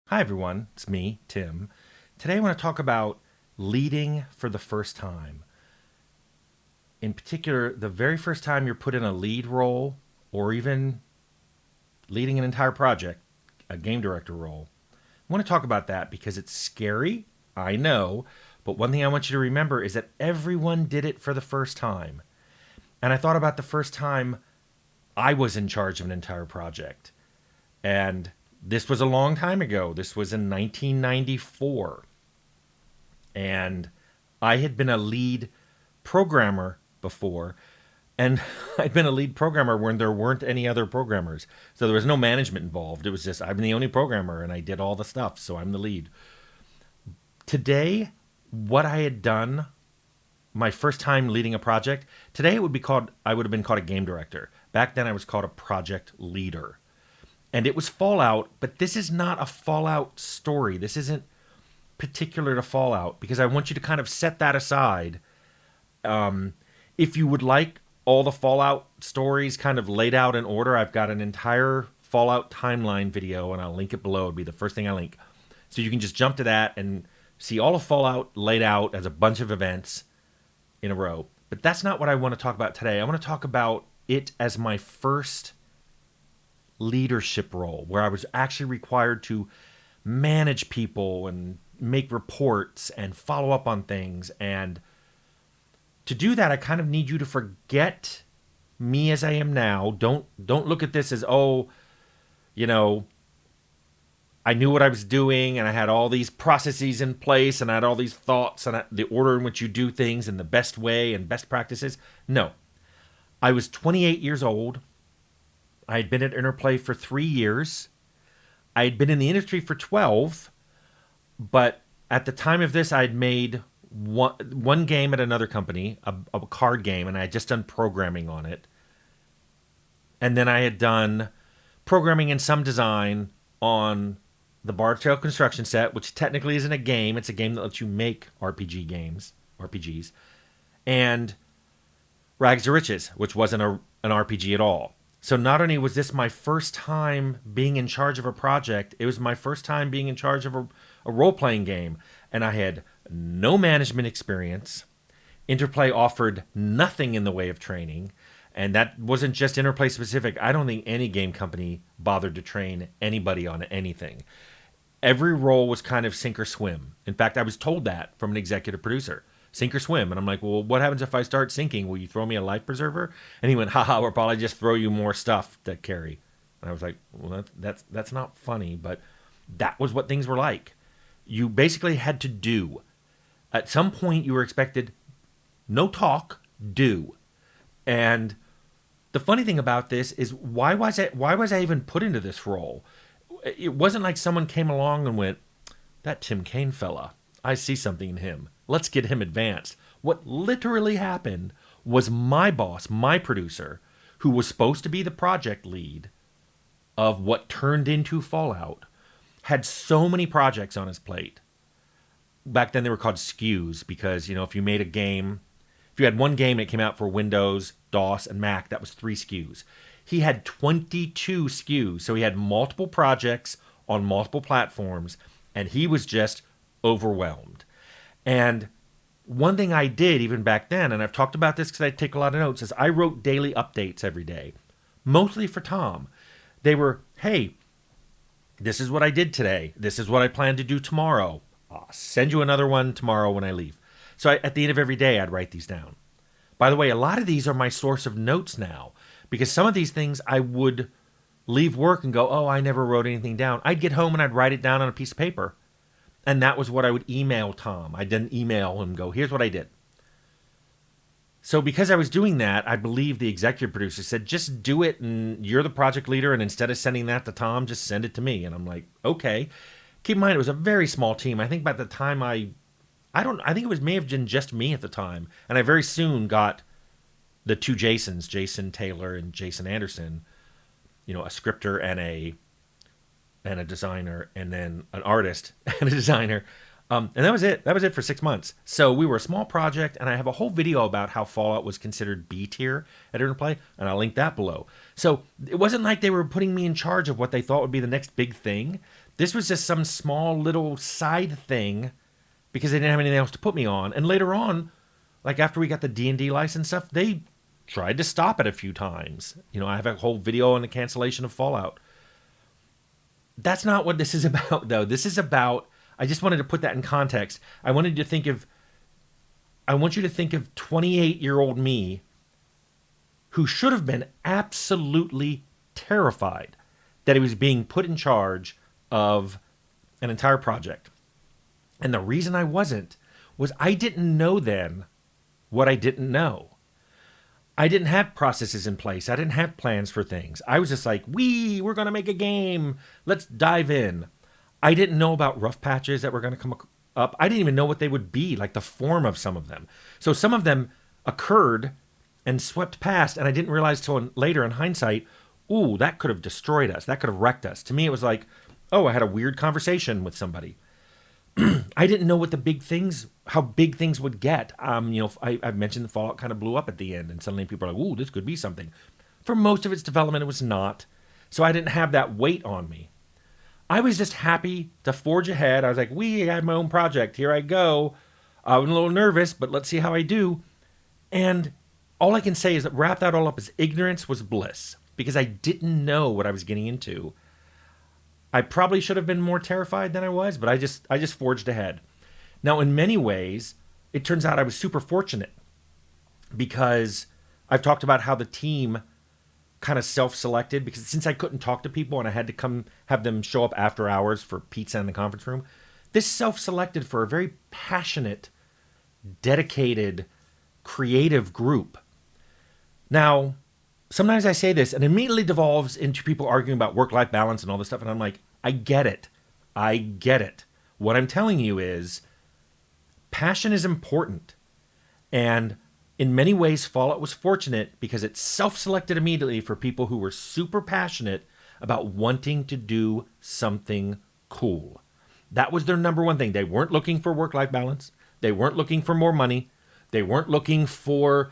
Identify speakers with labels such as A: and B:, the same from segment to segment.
A: Hi, everyone. It's me, Tim. Today, I want to talk about leading for the first time. In particular, the very first time you're put in a lead role or even leading an entire project, a game director role. I want to talk about that because it's scary, I know, but one thing I want you to remember is that everyone did it for the first time. And I thought about the first time I was in charge of an entire project. And this was a long time ago. This was in 1994. And I had been a lead programmer before, and I'd been a lead programmer when there weren't any other programmers. So there was no management involved. It was just I'm the only programmer and I did all the stuff, so I'm the lead. Today, what I had done my first time leading a project, today it would be called I would have been called a game director. Back then I was called a project leader. And it was Fallout, but this is not a Fallout story. This isn't particular to Fallout because I want you to kind of set that aside. If you would like all the Fallout stories kind of laid out in order, I've got an entire Fallout timeline video and I'll link it below. It'll be the first thing I link. So you can just jump to that and see all of Fallout laid out as a bunch of events in a row. But that's not what I want to talk about today. I want to talk about it as my first leadership role where I was actually required to manage people and make reports and follow up on things. And to do that, I kind of need you to forget me as I am now. Don't look at this as, oh, you know, I knew what I was doing and I had all these processes in place and I had all these thoughts and the order in which you do things and the best way and best practices. No. I was 28 years old. I had been at Interplay for 3 years. I had been in the industry for 12, but at the time of this, I had made one game at another company, a card game, and I had just done programming on it. And then I had done programming and some design on the Bard's Tale construction set, which technically isn't a game. It's a game that lets you make RPGs. And Rags to Riches, which wasn't an RPG at all. So not only was this my first time being in charge of a project, it was my first time being in charge of a role-playing game. And I had no management experience. Interplay offered nothing in the way of training. And that wasn't just Interplay specific. I don't think any game company bothered to train anybody on anything. Every role was kind of sink or swim. In fact, I was told that from an executive producer. Sink or swim. And I'm like, well, what happens if I start sinking? Will you throw me a life preserver? And he went, haha, we'll probably just throw you more stuff to carry. And I was like, well, that's not funny, but that was what things were like. You basically had to do. At some point, you were expected no talk, do. And the funny thing about this is why was I even put into this role? It wasn't like someone came along and went, that Tim Kaine fella, I see something in him. Let's get him advanced. What literally happened was my boss, my producer, who was supposed to be the project lead of what turned into Fallout, had so many projects on his plate. Back then they were called SKUs because, if you made a game, if you had one game that came out for Windows, DOS, and Mac, that was 3 SKUs. He had 22 SKUs, so he had multiple projects on multiple platforms, and he was just overwhelmed. And one thing I did even back then, and I've talked about this because I take a lot of notes, is I wrote daily updates every day, mostly for Tom. They were, hey, this is what I did today. This is what I plan to do tomorrow. I'll send you another one tomorrow when I leave. So at the end of every day, I'd write these down. By the way, a lot of these are my source of notes now because some of these things I would leave work and go, oh, I never wrote anything down. I'd get home and I'd write it down on a piece of paper. And that was what I would email Tom. I didn't email him and go, here's what I did. So because I was doing that, I believe the executive producer said, just do it and you're the project leader. And instead of sending that to Tom, just send it to me. And I'm like, okay. Keep in mind, it was a very small team. I think by the time I think it may have been just me at the time. And I very soon got the 2 Jasons, Jason Taylor and Jason Anderson, a scripter and a designer, and then an artist and a designer. And that was it. That was it for 6 months. So we were a small project, and I have a whole video about how Fallout was considered B tier at Interplay, and I'll link that below. So it wasn't like they were putting me in charge of what they thought would be the next big thing. This was just some small little side thing because they didn't have anything else to put me on. And later on, like after we got the D&D license stuff, they tried to stop it a few times. I have a whole video on the cancellation of Fallout. That's not what this is about, though. This is about, I just wanted to put that in context. I want you to think of 28-year-old me who should have been absolutely terrified that he was being put in charge of an entire project. And the reason I wasn't was I didn't know then what I didn't know. I didn't have processes in place. I didn't have plans for things. I was just like, we're going to make a game. Let's dive in. I didn't know about rough patches that were going to come up. I didn't even know what they would be, like the form of some of them. So some of them occurred and swept past, and I didn't realize till later in hindsight, ooh, that could have destroyed us. That could have wrecked us. To me, it was like, oh, I had a weird conversation with somebody. I didn't know how big things would get. I've mentioned the Fallout kind of blew up at the end, and suddenly people are like, ooh, this could be something. For most of its development, it was not. So I didn't have that weight on me. I was just happy to forge ahead. I was like, I have my own project. Here I go. I'm a little nervous, but let's see how I do. And all I can say is that wrap that all up as ignorance was bliss, because I didn't know what I was getting into. I probably should have been more terrified than I was, but I just forged ahead. Now, in many ways, it turns out I was super fortunate because I've talked about how the team kind of self-selected, because since I couldn't talk to people and I had to come have them show up after hours for pizza in the conference room, this self-selected for a very passionate, dedicated, creative group. Now, sometimes I say this and it immediately devolves into people arguing about work-life balance and all this stuff. And I'm like, I get it. What I'm telling you is passion is important. And in many ways, Fallout was fortunate because it self-selected immediately for people who were super passionate about wanting to do something cool. That was their number one thing. They weren't looking for work-life balance. They weren't looking for more money. They weren't looking for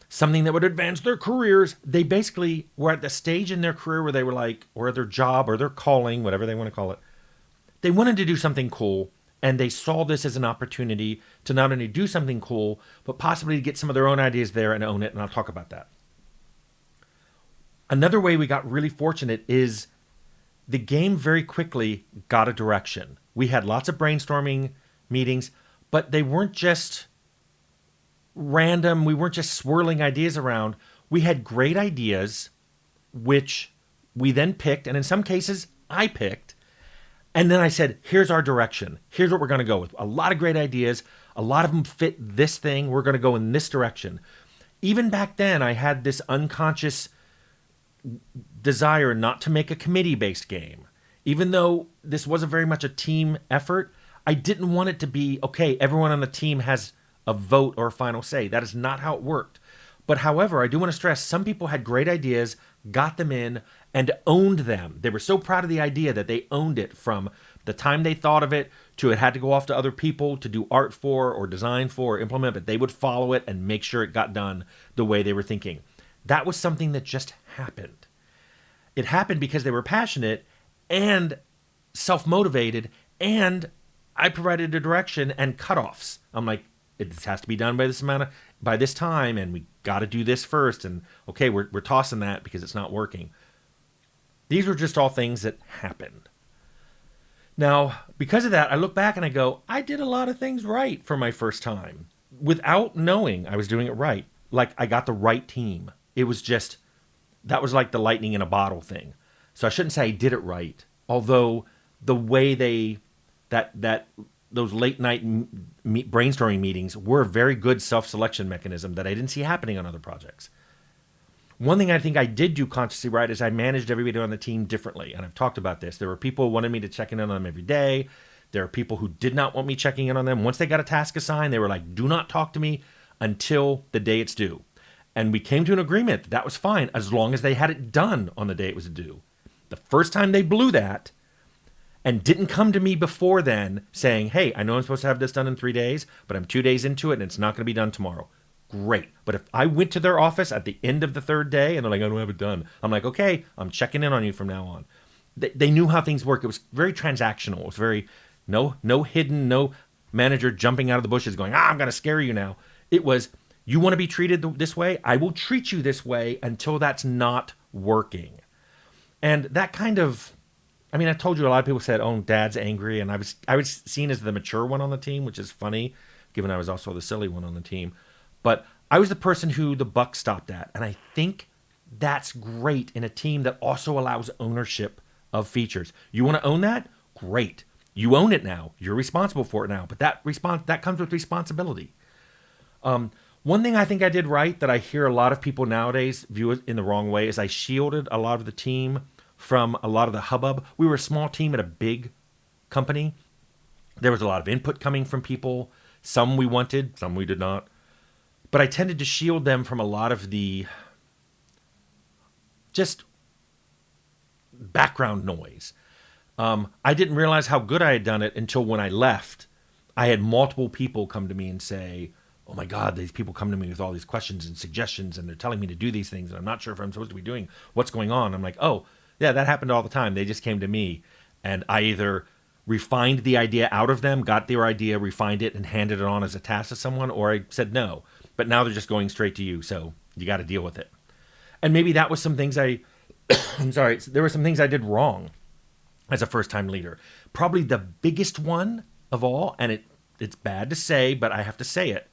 A: something that would advance their careers. They basically were at the stage in their career where they were like, or their job or their calling, whatever they want to call it. They wanted to do something cool, and they saw this as an opportunity to not only do something cool, but possibly to get some of their own ideas there and own it, and I'll talk about that. Another way we got really fortunate is the game very quickly got a direction. We had lots of brainstorming meetings, but they weren't just random. We weren't just swirling ideas around. We had great ideas, which we then picked, and in some cases, I picked. And then I said, here's our direction. Here's what we're going to go with. A lot of great ideas. A lot of them fit this thing. We're going to go in this direction. Even back then, I had this unconscious desire not to make a committee-based game. Even though this wasn't very much a team effort, I didn't want it to be, okay, everyone on the team has a vote or a final say. That is not how it worked. But however, I do want to stress some people had great ideas, got them in, and owned them. They were so proud of the idea that they owned it from the time they thought of it to it had to go off to other people to do art for or design for or implement, but they would follow it and make sure it got done the way they were thinking. That was something that just happened. It happened because they were passionate and self-motivated, and I provided a direction and cutoffs. I'm like, it has to be done by this time, and we got to do this first. And okay, we're tossing that because it's not working. These were just all things that happened. Now, because of that, I look back and I go, I did a lot of things right for my first time without knowing I was doing it right. Like I got the right team. It was just, that was like the lightning in a bottle thing. So I shouldn't say I did it right. Although the way those late night brainstorming meetings were a very good self-selection mechanism that I didn't see happening on other projects. One thing I think I did do consciously right is I managed everybody on the team differently. And I've talked about this. There were people who wanted me to check in on them every day. There are people who did not want me checking in on them. Once they got a task assigned, they were like, do not talk to me until the day it's due. And we came to an agreement that was fine as long as they had it done on the day it was due. The first time they blew that, and didn't come to me before then saying, hey, I know I'm supposed to have this done in 3 days, but I'm 2 days into it and it's not going to be done tomorrow. Great. But if I went to their office at the end of the third day and they're like, I don't have it done, I'm like, okay, I'm checking in on you from now on. They knew how things work. It was very transactional. It was very no hidden, no manager jumping out of the bushes going, I'm going to scare you now. It was, you want to be treated this way? I will treat you this way until that's not working. And that kind of, I mean, I told you a lot of people said, oh, Dad's angry. And I was seen as the mature one on the team, which is funny, given I was also the silly one on the team. But I was the person who the buck stopped at. And I think that's great in a team that also allows ownership of features. You want to own that? Great. You own it now. You're responsible for it now. But that comes with responsibility. One thing I think I did right that I hear a lot of people nowadays view it in the wrong way is I shielded a lot of the team from a lot of the hubbub. We were a small team at a big company. There was a lot of input coming from people. Some we wanted, some we did not. But I tended to shield them from a lot of the just background noise. I didn't realize how good I had done it until when I left, I had multiple people come to me and say, oh my God, these people come to me with all these questions and suggestions and they're telling me to do these things and I'm not sure if I'm supposed to be doing what's going on. I'm like, oh, yeah, that happened all the time. They just came to me and I either refined the idea out of them, got their idea, refined it and handed it on as a task to someone, or I said no. But now they're just going straight to you, so you got to deal with it. And maybe that was some things I'm sorry, there were some things I did wrong as a first-time leader. Probably the biggest one of all, and it's bad to say, but I have to say it,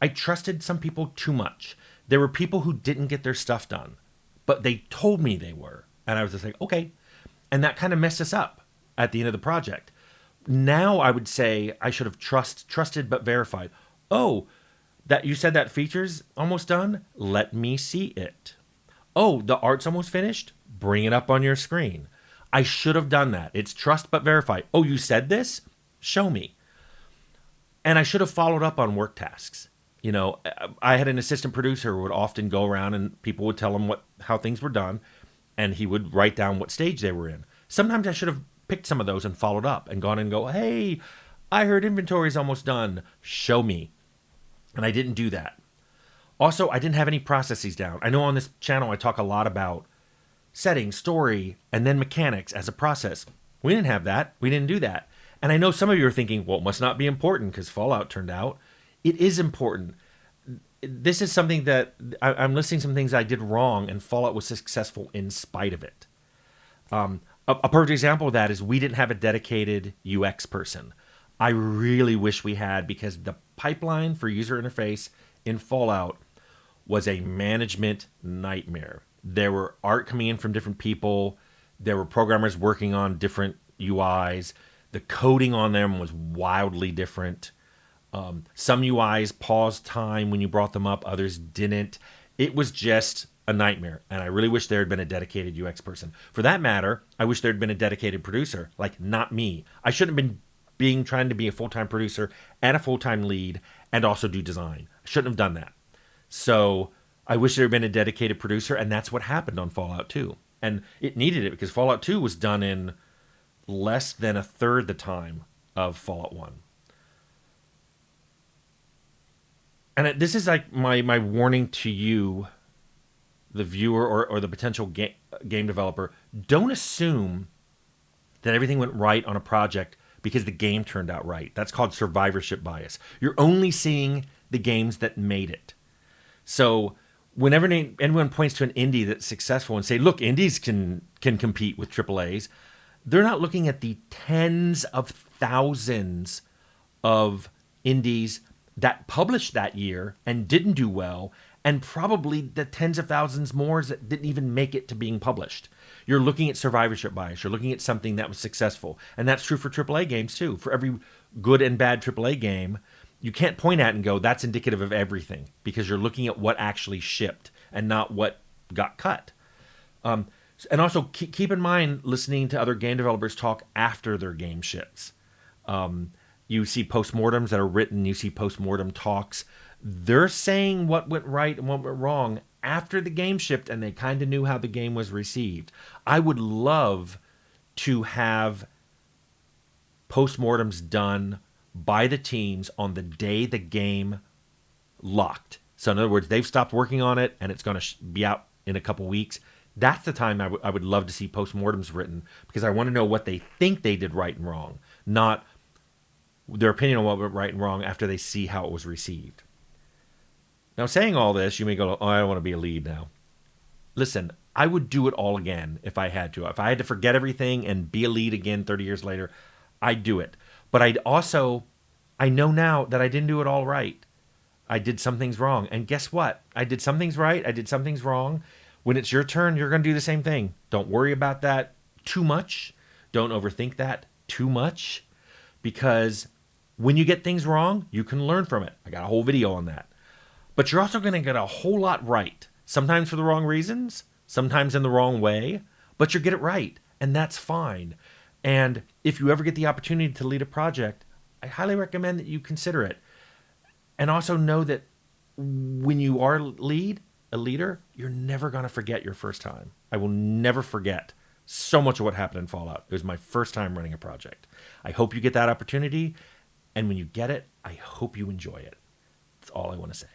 A: I trusted some people too much. There were people who didn't get their stuff done, but they told me they were. And I was just like, okay. And that kind of messed us up at the end of the project. Now I would say I should have trusted but verified. Oh, that you said that feature's almost done? Let me see it. Oh, the art's almost finished? Bring it up on your screen. I should have done that. It's trust but verify. Oh, you said this? Show me. And I should have followed up on work tasks. You know, I had an assistant producer who would often go around and people would tell him how things were done, and he would write down what stage they were in. Sometimes I should have picked some of those and followed up and gone and go, hey, I heard inventory's almost done. Show me. And I didn't do that. Also, I didn't have any processes down. I know on this channel I talk a lot about setting, story, and then mechanics as a process. We didn't have that. We didn't do that. And I know some of you are thinking, well, it must not be important because Fallout turned out. It is important. This is something that I'm listing some things I did wrong, and Fallout was successful in spite of it. A perfect example of that is we didn't have a dedicated UX person. I really wish we had, because the pipeline for user interface in Fallout was a management nightmare. There were art coming in from different people. There were programmers working on different UIs. The coding on them was wildly different. Some UIs paused time when you brought them up, others didn't. It was just a nightmare, and I really wish there had been a dedicated UX person. For that matter, I wish there had been a dedicated producer, like not me. I shouldn't have been trying to be a full-time producer and a full-time lead and also do design. I shouldn't have done that. So I wish there had been a dedicated producer, and that's what happened on Fallout 2. And it needed it because Fallout 2 was done in less than a third the time of Fallout 1. And this is like my warning to you, the viewer or the potential game developer. Don't assume that everything went right on a project because the game turned out right. That's called survivorship bias. You're only seeing the games that made it. So whenever anyone points to an indie that's successful and say, look, indies can compete with AAAs, they're not looking at the tens of thousands of indies that published that year and didn't do well, and probably the tens of thousands more that didn't even make it to being published. You're looking at survivorship bias. You're looking at something that was successful. And that's true for AAA games too. For every good and bad AAA game, you can't point at and go, that's indicative of everything, because you're looking at what actually shipped and not what got cut. And also keep in mind listening to other game developers talk after their game ships. You see postmortems that are written. You see postmortem talks. They're saying what went right and what went wrong after the game shipped, and they kind of knew how the game was received. I would love to have postmortems done by the teams on the day the game locked. So in other words, they've stopped working on it and it's going to be out in a couple weeks. That's the time I would love to see postmortems written, because I want to know what they think they did right and wrong, not their opinion on what went right and wrong after they see how it was received. Now, saying all this, you may go, oh, I don't want to be a lead now. Listen, I would do it all again if I had to. If I had to forget everything and be a lead again 30 years later, I'd do it. But I know now that I didn't do it all right. I did some things wrong. And guess what? I did some things right. I did some things wrong. When it's your turn, you're going to do the same thing. Don't worry about that too much. Don't overthink that too much, because when you get things wrong, you can learn from it. I got a whole video on that. But you're also going to get a whole lot right. Sometimes for the wrong reasons, sometimes in the wrong way, but you get it right, and that's fine. And if you ever get the opportunity to lead a project, I highly recommend that you consider it. And also know that when you are a leader, you're never going to forget your first time. I will never forget so much of what happened in Fallout. It was my first time running a project. I hope you get that opportunity. And when you get it, I hope you enjoy it. That's all I want to say.